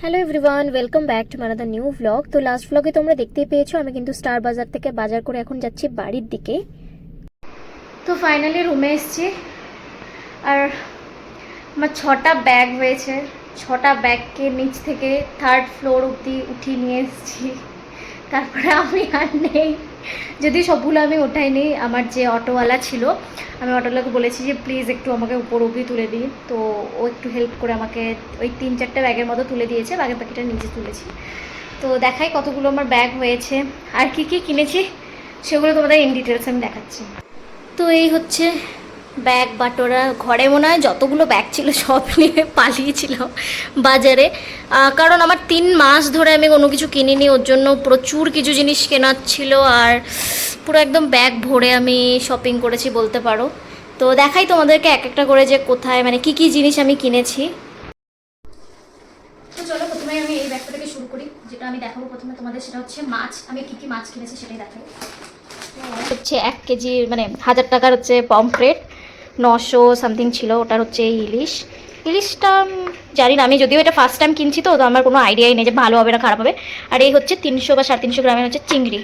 Hello everyone, welcome back to my other new vlog. তো last ভ্লগে তোমরা দেখতেই পেয়েছো আমি কিন্তু স্টার বাজার থেকে বাজার করে এখন যাচ্ছি বাড়ির দিকে। তো ফাইনালি রুমে এসেছি আর আমার 6টা ব্যাগ হয়েছে। 6টা ব্যাগকে নিচ থেকে 3rd ফ্লোর অবধি উঠিয়ে নিয়ে এসেছি। তারপরে আমি আর নেই, যদি সবগুলো আমি ওঠাইনি। আমার যে অটোওয়ালা ছিল, আমি অটোওয়ালাকে বলেছি যে প্লিজ একটু আমাকে উপর অবধি তুলে দিই। তো ও একটু হেল্প করে আমাকে ওই 3-4টে ব্যাগের মতো তুলে দিয়েছে, বাকি বাকিটা নিজে তুলেছি। তো দেখাই কতগুলো আমার ব্যাগ হয়েছে আর কি কি কিনেছি সেগুলো তোমাদের ইন ডিটেলস আমি দেখাচ্ছি। তো এই হচ্ছে ব্যাগ বাটোরা। ঘরে মনে হয় যতগুলো ব্যাগ ছিল সব নিয়ে পালিয়েছিল বাজারে, কারণ আমার 3 মাস ধরে আমি কোনো কিছু কিনিনি, ওর জন্য প্রচুর কিছু জিনিস কেনার ছিল আর পুরো একদম ব্যাগ ভরে আমি শপিং করেছি বলতে পারো। তো দেখাই তোমাদেরকে এক একটা করে যে কোথায় মানে কি কি জিনিস আমি কিনেছি। তো চলো প্রথমে আমি এই ব্যাগটা থেকে শুরু করি। যেটা আমি দেখাবো প্রথমে তোমাদের সেটা হচ্ছে মাছ। আমি কি কি মাছ কিনেছি সেটাই দেখাই। হচ্ছে 1 কেজি মানে 1000 টাকার হচ্ছে পমফ্রেট, 900 সামথিং ছিল ওটার হচ্ছে এই ইলিশটা জানি না, আমি যদিও এটা ফার্স্ট টাইম কিনছি তো আমার কোনো আইডিয়াই নেই যে ভালো হবে না খারাপ হবে। আর এই হচ্ছে 300 বা 350 গ্রামের হচ্ছে চিংড়ি।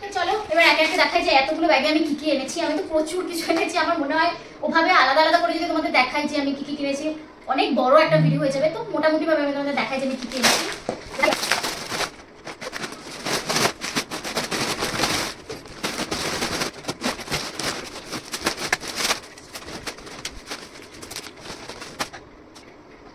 তো চলো এবার একে একে দেখাই যে এতগুলো ব্যাগে আমি কী কী এনেছি। আমি তো প্রচুর কিছু এনেছি, আমার মনে হয় ওভাবে আলাদা আলাদা করে যদি তোমাদের দেখাই যে আমি কী কী কিনেছি অনেক বড় একটা ভিডিও হয়ে যাবে। তো মোটামুটিভাবে আমি তোমাদের দেখাই যে আমি কী কী এনেছি।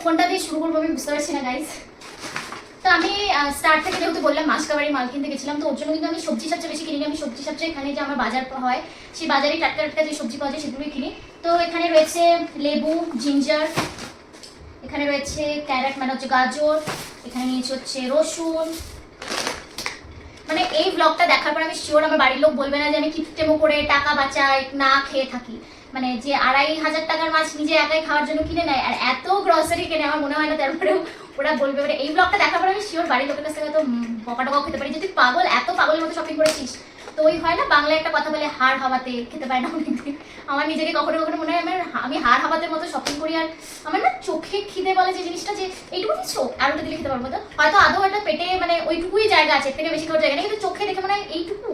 কোনটা দিয়ে শুরু করবো আমি বুঝতে পারছি না গাইস। তো আমি স্টার্ট থেকে যেহেতু বললাম মাসকাবাড়ি মাল কিনতে গেছিলাম, তো ওর জন্য কিন্তু আমি সবজি সবচেয়ে বেশি কিনি। আমি সবজি সবচেয়ে এখানে যে আমার বাজার হয় সেই বাজারে টাটকা টাটকা যে সবজি পাওয়া যায় সেগুলোই কিনি। তো এখানে রয়েছে লেবু, জিঞ্জার, এখানে রয়েছে ক্যারেট মানে হচ্ছে গাজর, এখানে নিয়েছি হচ্ছে রসুন। মানে এই ব্লগটা দেখার পর আমি শিওর আমার বাড়ির লোক বলবে না যে আমি কিপটেমো করে টাকা বাঁচাই না খেয়ে থাকি। মানে যে 2500 টাকার মাছ নিজে একাই খাওয়ার জন্য কিনে নেয় আর এত গ্রসারি কেনে, আমার মনে হয় না তারপরেও ওরা বলবে। মানে এই ব্লগটা দেখার পর আমি শিওর বাড়ির লোকের কাছ থেকে হয়তো বকা টকাও খেতে পারি যে তুই পাগল, এত পাগলের মতো শপিং করেছিস। তো ওই হয় না বাংলায় একটা কথা বলে হাড় হাওয়াতে খেতে পারে না অনেকদিন। আমার নিজেকে কখনো কখনো মনে হয় আমি হাড় হাওয়াতের মতো শপিং করি। আর আমার না চোখে খিদে বলে যে জিনিসটা যে এইটুকু চোখ আর ওটা দিলে খেতে পারবো, তো হয়তো আদৌ একটা পেটে মানে ওইটুকুই জায়গা আছে, এর থেকে বেশি খাওয়ার জায়গা নেই, কিন্তু চোখে দেখে মনে হয় এইটুকু।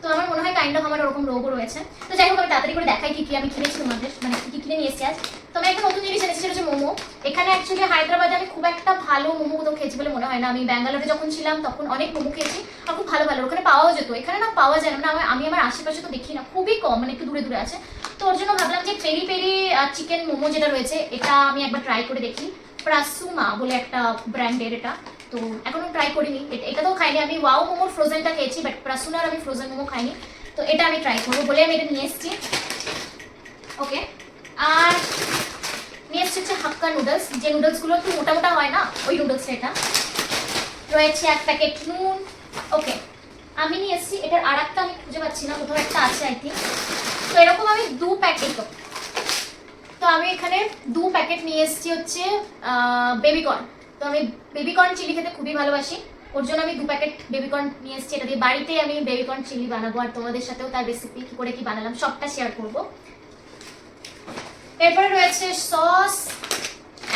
তো আমার মনে হয় কাইন্ড অফ আমার ওরকম রোগও রয়েছে। তো যাই হোক আমি তাড়াতাড়ি করে দেখাই কি কি আমি কিনেছি তোমাদের, মানে কি কি কিনে নিয়ে এসেছি আজ। তো আমি একটা নতুন জিনিস এনেছি সেটা হচ্ছে মোমো। এখানে অ্যাকচুয়ালি হায়দ্রাবাদে আমি খুব একটা ভালো মোমো কোথাও খেয়েছি বলে মনে হয় না। আমি ব্যাঙ্গালোরে যখন ছিলাম তখন অনেক মোমো খেয়েছি আর খুব ভালো ভালো ওখানে পাওয়াও যেত, এখানে না পাওয়া যায় না। আমি আমার আশেপাশে তো দেখি না, খুবই কম, মানে একটু দূরে দূরে আছে। তো ওর জন্য ভাবলাম যে পেরি পেরি চিকেন মোমো যেটা রয়েছে এটা আমি একবার ট্রাই করে দেখি। প্রাসুমা বলে একটা ব্র্যান্ডের এটা, তো এখনো ট্রাই করিনি। এটা তো খাইনি আমি, ওয়াও মোমোর ফ্রোজেনটা খেয়েছি বাট প্রাসুনার আমি ফ্রোজেন মোমো খাইনি। তো এটা আমি ট্রাই করবো বলে আমি এটা নিয়ে এসেছি। ওকে, আর নিয়ে এসেছি হচ্ছে হাক্কা নুডলস, যে নুডলসগুলো একটু মোটা মোটা হয় না ওই নুডলসটা। এটা রয়েছে 1 প্যাকেট নুন। ওকে, আমি নিয়ে এসেছি এটার আর একটা আমি খুঁজে পাচ্ছি না, কোথাও একটা আছে আই থিঙ্ক। তো এরকম আমি 2 প্যাকেট, তো আমি এখানে 2 প্যাকেট নিয়ে এসেছি হচ্ছে বেবিকর্ন। তো আমি বেবিকর্ন চিলি খেতে খুবই ভালোবাসি, ওর জন্য আমি 2 প্যাকেট বেবিকর্ন নিয়ে এসেছি। এটা দিয়ে বাড়িতেই আমি বেবিকর্ন চিলি বানাবো আর তোমাদের সাথেও তার রেসিপি কী করে কি বানালাম সবটা শেয়ার করবো। এরপরে রয়েছে সস,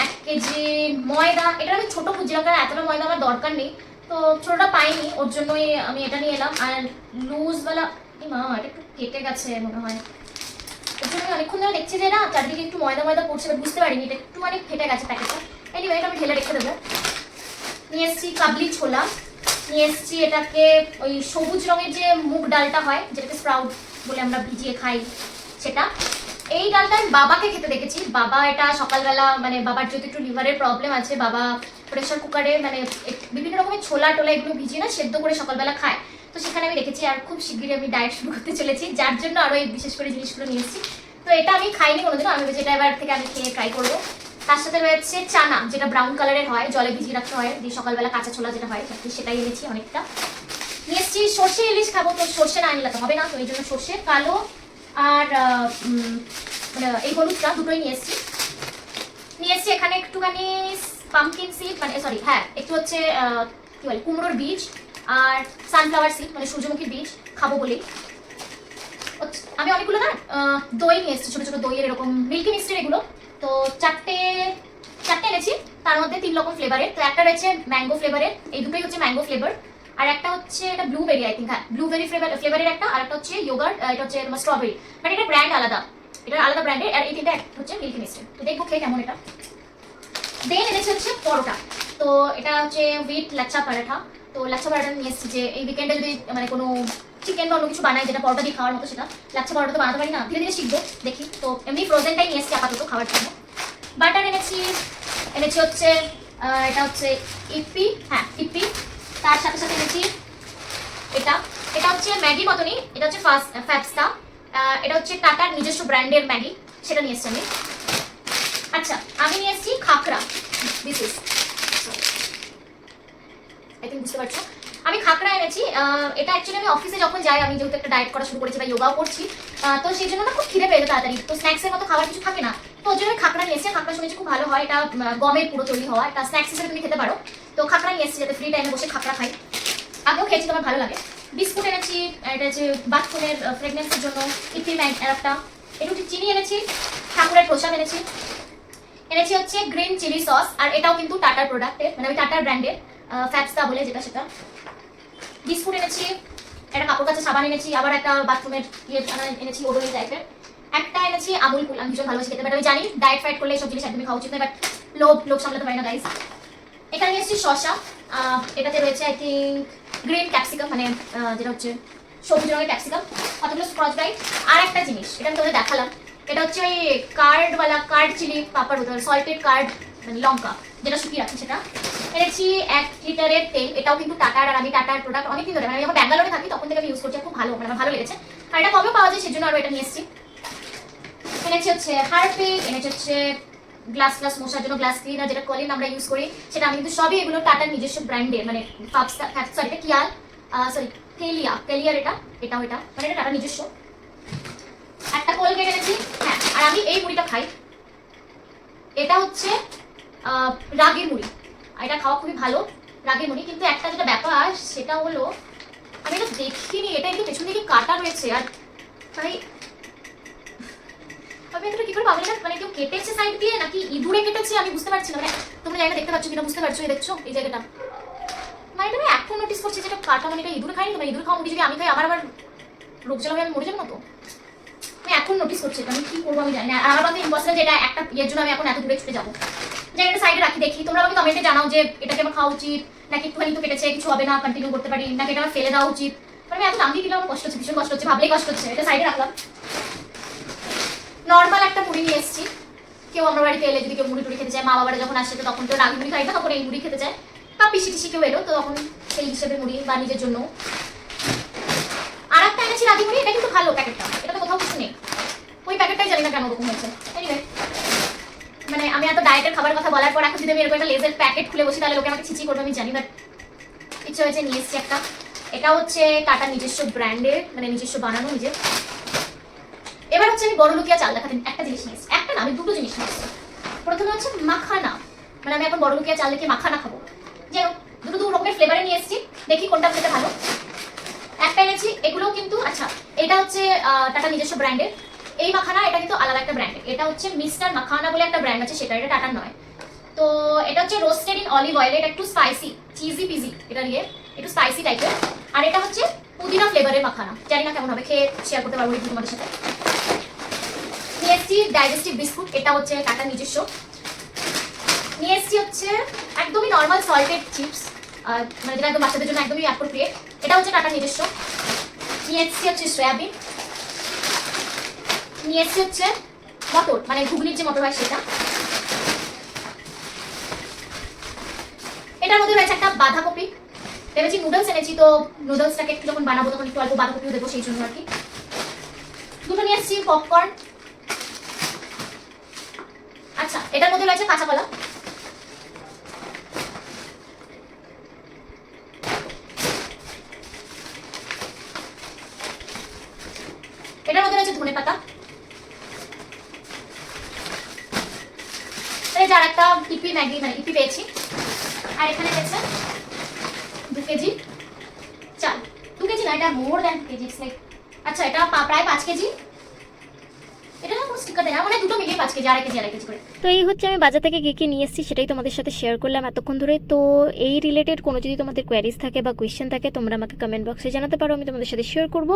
1 কেজি ময়দা। এটা আমি ছোটো খুঁজছিলাম কারণ এতটা ময়দা আমার দরকার নেই, তো ছোটোটা পাইনি ওর জন্যই আমি এটা নিয়ে এলাম। আর লুজওয়ালা মা এটা একটু কেটে গেছে মনে হয়, ওর জন্য অনেকক্ষণ ধরে দেখছি যে না চারদিকে একটু ময়দা ময়দা পড়ছে, বুঝতে পারিনি এটা একটু মানে ফেটে গেছে প্যাকেটটা। এনিওয়ে এটা আমি ঢেলে রেখে দেবো। নিয়ে এসেছি কাবলি ছোলা, নিয়ে এসেছি এটাকে ওই সবুজ রঙের যে মুগ ডালটা হয় যেটাকে স্প্রাউট বলে আমরা ভিজিয়ে খাই সেটা। এই ডালটা আমি বাবাকে খেতে দেখেছি, বাবা এটা সকালবেলা মানে বাবার যেহেতু একটু লিভারের প্রবলেম আছে, বাবা প্রেশার কুকারে মানে বিভিন্ন রকমের ছোলা টোলা এগুলো ভিজিয়ে না সেদ্ধ করে সকালবেলা খায়। তো সেখানে আমি দেখেছি আর খুব শিগগিরই আমি ডায়েট শুরু করতে চলেছি, যার জন্য আরও এই বিশেষ করে জিনিসগুলো নিয়ে এসেছি। তো এটা আমি খাইনি কোনোদিনও, আমি যেটা এবার থেকে আমি খেয়ে ট্রাই করবো। তার সাথে রয়েছে চানা, যেটা ব্রাউন কালারের হয়, জলে ভিজিয়ে রাখতে হয়, দিয়ে সকালবেলা কাঁচা ছোলা যেটা হয় সেটাই এনেছি অনেকটা। নিয়ে এসেছি সর্ষে ইলিশ খাবো, তো সর্ষে না আনলে তো হবে না, তো এই জন্য সর্ষে কালো আর এই হলুদটা দুটোই নিয়ে এসেছি। নিয়ে এসেছি এখানে একটুখানি পাম্পকিন সিড মানে সরি হ্যাঁ একটু হচ্ছে কি বলে কুমড়োর বীজ আর সানফ্লাওয়ার সিড মানে সূর্যমুখীর বীজ খাবো বলেই। আমি অনেকগুলো না দই নিয়ে এসেছি, ছোটো ছোটো দইয়ের এরকম মিল্কি মিক্সচার এগুলো। তো 4টে 4টে এনেছি, তার মধ্যে 3 রকম ফ্লেভারের। তো একটা রয়েছে ম্যাঙ্গো ফ্লেভারের, এই দুটোই হচ্ছে ম্যাঙ্গো ফ্লেভার। আর একটা হচ্ছে এটা ব্লুবেরি, আই থিঙ্ক, হ্যাঁ ব্লুবেরি ফ্লেভারের একটা, আর একটা হচ্ছে ইয়োগার্ট, এটা হচ্ছে তোমার স্ট্রবেরি, বাট এটা ব্র্যান্ড আলাদা, এটা আলাদা ব্র্যান্ডের। আর এই তিনটা হচ্ছে মিল্কি মিস্ট। তো দেখবো খেয়ে কেমন এটা। দেন এনেছে হচ্ছে পরোটা। তো এটা হচ্ছে উইথ লাচ্ছা পরাঠা। তো লাচ্ছা পরাঠা নিয়ে এসেছি যে এই উইকেন্ডে যদি মানে কোনো চিকেন বা অন্য কিছু বানাই যেটা পরোটা দিয়ে খাওয়ার মতো, সেটা লাচ্ছা পরোটা তো বানাতে পারি না, ধীরে ধীরে শিখবো, দেখি। তো এমনি ফ্রোজেনটাই নিয়ে এসেছি আপাতত খাওয়ার জন্য। বাটার এনেছি হচ্ছে এটা হচ্ছে ইপি, হ্যাঁ ইপি। তার সাথে সাথে এনেছি এটা, এটা হচ্ছে ম্যাগি মতনই, এটা হচ্ছে ফ্যাবস্তা। এটা হচ্ছে টাটার নিজস্ব ব্র্যান্ডের ম্যাগি, সেটা নিয়ে এসেছি আমি। আচ্ছা, আমি নিয়ে এসেছি খাকরা, দিস ইজ, আই থিঙ্ক বুঝতে পারছো, আমি খাকরা এনেছি। এটা অ্যাকচুয়ালি আমি অফিসে যখন যাই, আমি যেহেতু একটা ডায়েট করা শুরু করেছি বা যোগাও করছি, তো সেই জন্য না খুব খিদে পেয়ে যায় তাড়াতাড়ি, তো স্ন্যাক্সের মতো খাবার কিছু থাকে না, তো ওই জন্য খাকরা নিয়ে এসেছি। খাকরা শুনেছি খুব ভালো হয়, এটা গমের পুরো তৈরি হওয়া, একটা স্ন্যাক্স হিসেবে তুমি খেতে পারো। তো খাকরা নিয়ে এসেছি যাতে ফ্রি টাইমে বসে খাকরা খাই, আগেও খেয়েছি, তোমার ভালো লাগে। বিস্কুট এনেছি, এটা হচ্ছে বাথরুমের ফ্রেগনেন্সের জন্য, ইপি একটা, একটু চিনি এনেছি, ঠাকুরের প্রসাদ এনেছি হচ্ছে গ্রিন চিলি সস, আর এটাও কিন্তু টাটার প্রোডাক্টের, মানে ওই টাটার ব্র্যান্ডের, ফ্যাবস্তা বলে যেটা সেটা। বিস্কুট এনেছি, একটা কাপড় কাচা সাবান এনেছি, আবার একটা বাথরুমের ইয়ে এনেছি ওডোলি টাইপের। একটা এনেছি আমুল কুল, আমি ভীষণ ভালোবাসি খেতে, বাট আমি জানি ডায়েট ফাইট করলে এইসব জিনিস একদমই খাওয়া উচিত নয়, বাট লোভ সামলাতে পারি না গাইস। এখানে নিয়ে এসেছি শসা, এটাতে রয়েছে আই থিঙ্ক গ্রিন ক্যাপসিকাম, মানে যেটা হচ্ছে সবুজ রঙের ক্যাপসিকাম, কতগুলো স্কচ ব্রাইট। আর একটা জিনিস, এটা আমি তোমাদের দেখালাম, এটা হচ্ছে ওই কার্ড চিলি পাপড়, সল্টেড কার্ড মানে লঙ্কা, যেটা শুকিয়ে রাখি, সেটা এনেছি। 1 লিটারের তেল, এটাও কিন্তু টাটার, আর আমি টাটার প্রোডাক্ট অনেকদিন ধরে, মানে আমি যখন ব্যাঙ্গালোরে থাকি তখন থেকে আমি ইউজ করছি, খুব ভালো, মানে আমার ভালো লেগেছে, আর এটা কমেও পাওয়া যায়, সেজন্য আরও এটা নিয়ে এসেছি। এনেছি হচ্ছে হারপিক, এনেছি হচ্ছে গ্লাস মোছার জন্য গ্লাস ক্লিনার, যেটা কলিন আমরা ইউজ করি, সেটা আমি কিন্তু সবই এগুলো টাটার নিজস্ব ব্র্যান্ডের, মানে সরি এটা কিয়াল, সরি কেলিয়ার, এটাও এটা মানে এটা টাটার নিজস্ব। একটা কোলগেট এনেছি, হ্যাঁ, আর আমি এই মুড়িটা খাই, এটা হচ্ছে রাগের মুড়ি, এটা খাওয়া খুবই ভালো, রাগের মুড়ি। কিন্তু একটা যেটা ব্যাপার সেটা হলো আমি এটা দেখিনি, এটা একটু পেছন দিকে কাটা রয়েছে, আর ভাই আমি এটা কি করে পাবো না, মানে কেউ কেটেছে সাইড দিয়ে নাকি ইঁদুরে কেটেছে, আমি বুঝতে পারছি না, মানে তোমরা জায়গা দেখতে পাচ্ছ কিনা বুঝতে পারছো, এই দেখছো এই জায়গাটা, মানে এটা আমি এখন নোটিস করছি যেটা কাটা, মানে এটা ইঁদুরে খাইনি, তোমার ইঁদুর খাওয়া মুড়ি যদি আমি খাই, আবার রোগ জ্বালা হয়ে আমি মরে যাবো না তো, আমি এখন নোটিস করছি, এটা আমি কি করবো আমি জানি না। আর আমার কাছে ইম্পসিবল যে এটা একটা ইয়ের জন্য আমি এখন এত দূরে ছুটে যাবো, জায়গাটা সাইডে রাখি, দেখি তোমরা আমাকে কমেন্টে জানাও যে এটাকে আমার খাওয়া উচিত নাকি একটুখানি তো কেটেছে কিছু হবে না, কন্টিনিউ করতে পারি, নাকি এটা আমার ফেলে দেওয়া উচিত, মানে আমি এত দাম দিয়ে দিলে আমার কষ্ট হচ্ছে, ভীষণ কষ্ট হচ্ছে, ভাবলেই কষ্ট হচ্ছে। এটা সাইডে রাখলাম। নর্মাল একটা মুড়ি নিয়ে এসেছি, কেউ আমার বাড়িতে এলে যদি কেউ মুড়ি টুড়ি খেতে চায়, মা বাবারা যখন আসে তখন তো রাগি মুড়ি খাই না, তখন এই মুড়ি খেতে চায়, বা পিসি টিসি কেউ এলো তো তখন সেই হিসেবে মুড়ি, বা নিজের জন্য। আর একটা এনেছি রাগি মুড়ি, এটা কিন্তু ভালো প্যাকেটটা, এটা তো কোথাও কিছু নেই, ওই প্যাকেটটাই জানি না কেন ওরকম হয়েছে। এনিওয়ে, মানে আমি এত ডায়েটের খাবার কথা বলার পর এখন যদি আমি এরকম একটা লেজের প্যাকেট খুলে বসি তাহলে লোকে আমাকে ছিচি করবে, আমি জানি, বাট ইচ্ছে হয়েছে নিয়ে এসেছি একটা। এটা হচ্ছে টাটা নিজস্ব ব্র্যান্ডের, মানে নিজস্ব বানানো নিজের। এবার হচ্ছে আমি বড় লুকিয়া চাল দেখাতে একটা জিনিস নিয়ে এসেছি, একটা না আমি দুটো জিনিস নিয়ে এসেছি। প্রথমে হচ্ছে মাখানা, মানে আমি এখন বড় লুকিয়া চাল দেখে মাখানা খাবো, যাই হোক দু রকমের ফ্লেভারে নিয়ে এসেছি, দেখি কোনটা খেতে ভালো। একটা এনেছি, এগুলোও কিন্তু, আচ্ছা এটা হচ্ছে টাটা নিজস্ব ব্র্যান্ডের, এই মাখানা, এটা কিন্তু আলাদা একটা ব্র্যান্ডের, এটা হচ্ছে মিস্টার মাখানা বলে একটা ব্র্যান্ড আছে, সেটা এটা টাটার নয়। তো এটা হচ্ছে রোস্টেড ইন অলিভ অয়েল, এটা একটু স্পাইসি, চিজি পিজি, এটা নিয়ে একটু স্পাইসি টাইপের। আর এটা হচ্ছে পুদিনা ফ্লেভারের মাখানা, জানি না কেমন হবে, খেয়ে শেয়ার করতে পারবো একটু তোমাদের সাথে। নিয়ে এসছি ডাইজেস্টিভ বিস্কুট, এটা হচ্ছে টাটা নিজস্ব। নিয়ে এসছি হচ্ছে একদমই নর্মাল সল্টেড চিপস, মানে যেটা একদম বাচ্চাদের জন্য একদমই অ্যাপ্রোপ্রিয়েট, এটা হচ্ছে টাটা নিজস্ব। নিয়ে এসছি হচ্ছে সয়াবিন, নিয়ে এসছি হচ্ছে মটর, মানে ঘুগনির যে মটর হয় সেটা। এটার মধ্যে রয়েছে একটা বাঁধাকপি, ভেবেছি নুডলস এনেছি, তো নুডলসটাকে একটু যখন বানাবো তখন একটু অল্প বাঁধাকপিও দেবো, সেই জন্য আর কি। দুটো নিয়ে এসছি পপকর্ন। আচ্ছা, এটার মধ্যে রয়েছে কাঁচা কলা, এটার মধ্যে রয়েছে ধনে পাতা, যার একটা ইপি ম্যাগি, মানে ইপি পেয়েছি। আর এখানে রয়েছে 2 কেজি চাল, 2 কেজি না, এটা মোর দ্যান কেজি, লাইক, আচ্ছা এটা প্রায় 5 কেজি, এটা না স্টিকার দেয় না, মানে দুটো মিলিয়ে 5 কেজি, 2.5 কেজি করে। তো এই হচ্ছে আমি বাজার থেকে কী নিয়ে এসেছি সেটাই তোমাদের সাথে শেয়ার করলাম এতক্ষণ ধরে। তো এই রিলেটেড কোনো যদি তোমাদের কোয়ারিজ থাকে বা কোয়েশ্চেন থাকে তোমরা আমাকে কমেন্ট বক্সে জানাতে পারো, আমি তোমাদের সাথে শেয়ার করব।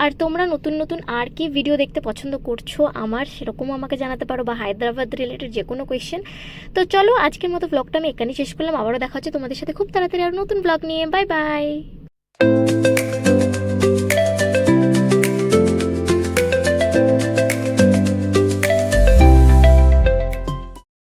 আর তোমরা নতুন নতুন আর কি ভিডিও দেখতে পছন্দ করছো আমার, সেরকমও আমাকে জানাতে পারো, বা হায়দ্রাবাদ রিলেটেড যে কোনো কোয়েশ্চেন। তো চলো আজকের মতো ব্লগটা আমি এখানেই শেষ করলাম, আবারও দেখা হচ্ছে তোমাদের সাথে খুব তাড়াতাড়ি আর নতুন ব্লগ নিয়ে। Bye bye.